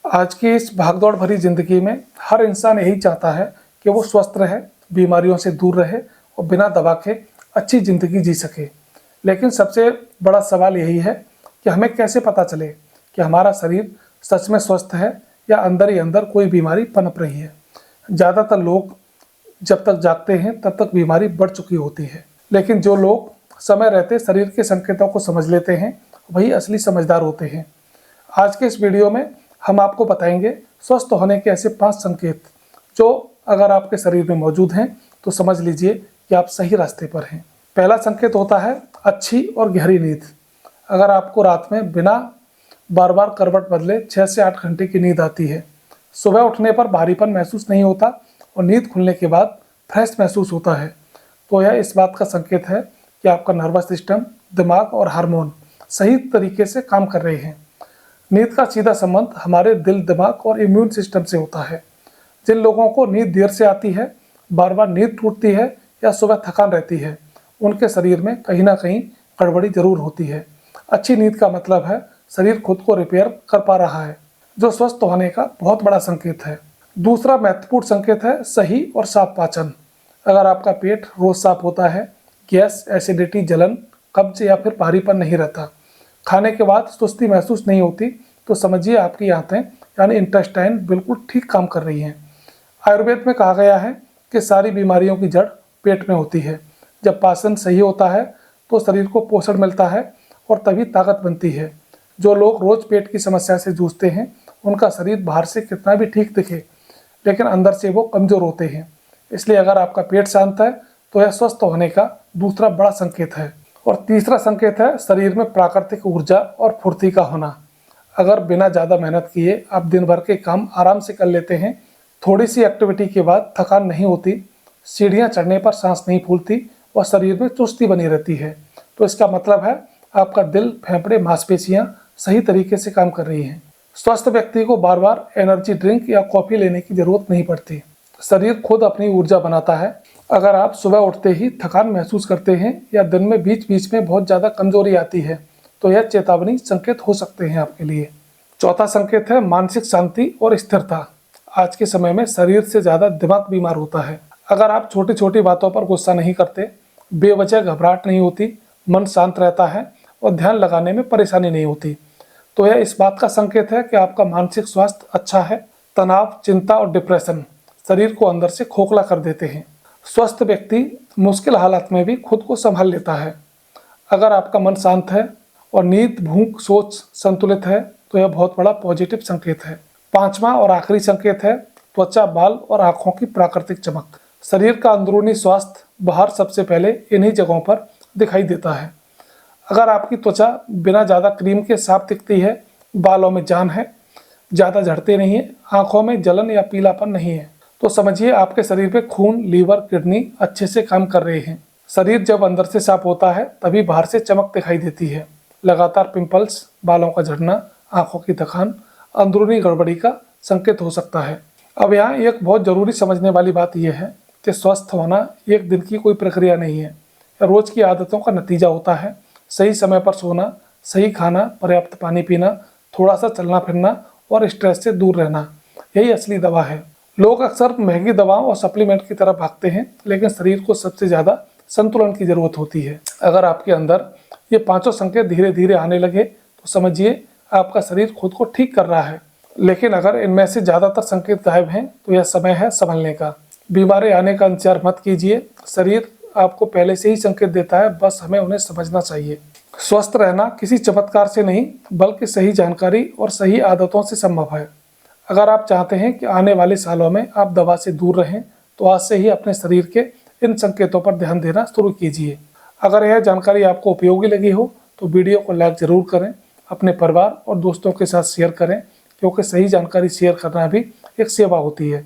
आज की इस भागदौड़ भरी जिंदगी में हर इंसान यही चाहता है कि वो स्वस्थ रहे, बीमारियों से दूर रहे और बिना दवा के अच्छी ज़िंदगी जी सके। लेकिन सबसे बड़ा सवाल यही है कि हमें कैसे पता चले कि हमारा शरीर सच में स्वस्थ है या अंदर ही अंदर कोई बीमारी पनप रही है। ज़्यादातर लोग जब तक जागते हैं तब तक बीमारी बढ़ चुकी होती है, लेकिन जो लोग समय रहते शरीर के संकेतों को समझ लेते हैं वही असली समझदार होते हैं। आज के इस वीडियो में हम आपको बताएंगे स्वस्थ होने के ऐसे 5 संकेत जो अगर आपके शरीर में मौजूद हैं तो समझ लीजिए कि आप सही रास्ते पर हैं। पहला संकेत होता है अच्छी और गहरी नींद। अगर आपको रात में बिना बार बार करवट बदले 6 से 8 घंटे की नींद आती है, सुबह उठने पर भारीपन महसूस नहीं होता और नींद खुलने के बाद फ्रेश महसूस होता है, तो यह इस बात का संकेत है कि आपका नर्वस सिस्टम, दिमाग और हार्मोन सही तरीके से काम कर रहे हैं। नींद का सीधा संबंध हमारे दिल, दिमाग और इम्यून सिस्टम से होता है। जिन लोगों को नींद देर से आती है, बार बार नींद टूटती है या सुबह थकान रहती है, उनके शरीर में कहीं ना कहीं गड़बड़ी जरूर होती है। अच्छी नींद का मतलब है शरीर खुद को रिपेयर कर पा रहा है, जो स्वस्थ होने का बहुत बड़ा संकेत है। दूसरा महत्वपूर्ण संकेत है सही और साफ पाचन। अगर आपका पेट रोज साफ होता है, गैस, एसिडिटी, जलन, कब्ज या फिर भारीपन नहीं रहता, खाने के बाद सुस्ती महसूस नहीं होती, तो समझिए आपकी आंतें यानी इंटेस्टाइन बिल्कुल ठीक काम कर रही हैं। आयुर्वेद में कहा गया है कि सारी बीमारियों की जड़ पेट में होती है। जब पाचन सही होता है तो शरीर को पोषण मिलता है और तभी ताकत बनती है। जो लोग रोज पेट की समस्या से जूझते हैं, उनका शरीर बाहर से कितना भी ठीक दिखे, लेकिन अंदर से वो कमजोर होते हैं। इसलिए अगर आपका पेट शांत है तो यह स्वस्थ होने का दूसरा बड़ा संकेत है। और तीसरा संकेत है शरीर में प्राकृतिक ऊर्जा और फुर्ती का होना। अगर बिना ज़्यादा मेहनत किए आप दिन भर के काम आराम से कर लेते हैं, थोड़ी सी एक्टिविटी के बाद थकान नहीं होती, सीढ़ियाँ चढ़ने पर सांस नहीं फूलती और शरीर में चुस्ती बनी रहती है, तो इसका मतलब है आपका दिल, फेफड़े, मांसपेशियाँ सही तरीके से काम कर रही हैं। स्वस्थ व्यक्ति को बार बार एनर्जी ड्रिंक या कॉफ़ी लेने की ज़रूरत नहीं पड़ती। शरीर खुद अपनी ऊर्जा बनाता है। अगर आप सुबह उठते ही थकान महसूस करते हैं या दिन में बीच बीच में बहुत ज़्यादा कमजोरी आती है, तो यह चेतावनी संकेत हो सकते हैं आपके लिए। चौथा संकेत है मानसिक शांति और स्थिरता। आज के समय में शरीर से ज़्यादा दिमाग बीमार होता है। अगर आप छोटी छोटी बातों पर गुस्सा नहीं करते, बेवजह घबराहट नहीं होती, मन शांत रहता है और ध्यान लगाने में परेशानी नहीं होती, तो यह इस बात का संकेत है कि आपका मानसिक स्वास्थ्य अच्छा है। तनाव, चिंता और डिप्रेशन शरीर को अंदर से खोखला कर देते हैं। स्वस्थ व्यक्ति मुश्किल हालात में भी खुद को संभाल लेता है। अगर आपका मन शांत है और नींद, भूख, सोच संतुलित है, तो यह बहुत बड़ा पॉजिटिव संकेत है। पांचवा और आखिरी संकेत है त्वचा, बाल और आंखों की प्राकृतिक चमक। शरीर का अंदरूनी स्वास्थ्य बाहर सबसे पहले इन्हीं जगहों पर दिखाई देता है। अगर आपकी त्वचा बिना ज़्यादा क्रीम के साफ दिखती है, बालों में जान है, ज़्यादा झड़ते नहीं है, आंखों में जलन या पीलापन नहीं है, तो समझिए आपके शरीर में खून, लीवर, किडनी अच्छे से काम कर रहे हैं। शरीर जब अंदर से साफ होता है तभी बाहर से चमक दिखाई देती है। लगातार पिंपल्स, बालों का झड़ना, आंखों की थकान अंदरूनी गड़बड़ी का संकेत हो सकता है। अब यहाँ एक बहुत ज़रूरी समझने वाली बात यह है कि स्वस्थ होना एक दिन की कोई प्रक्रिया नहीं है, रोज़ की आदतों का नतीजा होता है। सही समय पर सोना, सही खाना, पर्याप्त पानी पीना, थोड़ा सा चलना फिरना और स्ट्रेस से दूर रहना, यही असली दवा है। लोग अक्सर महंगी दवाओं और सप्लीमेंट की तरफ भागते हैं, लेकिन शरीर को सबसे ज़्यादा संतुलन की ज़रूरत होती है। अगर आपके अंदर ये पांचों संकेत धीरे धीरे आने लगे तो समझिए आपका शरीर खुद को ठीक कर रहा है। लेकिन अगर इनमें से ज़्यादातर संकेत गायब हैं तो यह समय है संभलने का। बीमारी आने का इंतजार मत कीजिए, शरीर आपको पहले से ही संकेत देता है, बस हमें उन्हें समझना चाहिए। स्वस्थ रहना किसी चमत्कार से नहीं बल्कि सही जानकारी और सही आदतों से संभव है। अगर आप चाहते हैं कि आने वाले सालों में आप दवा से दूर रहें, तो आज से ही अपने शरीर के इन संकेतों पर ध्यान देना शुरू कीजिए। अगर यह जानकारी आपको उपयोगी लगी हो तो वीडियो को लाइक ज़रूर करें, अपने परिवार और दोस्तों के साथ शेयर करें, क्योंकि सही जानकारी शेयर करना भी एक सेवा होती है।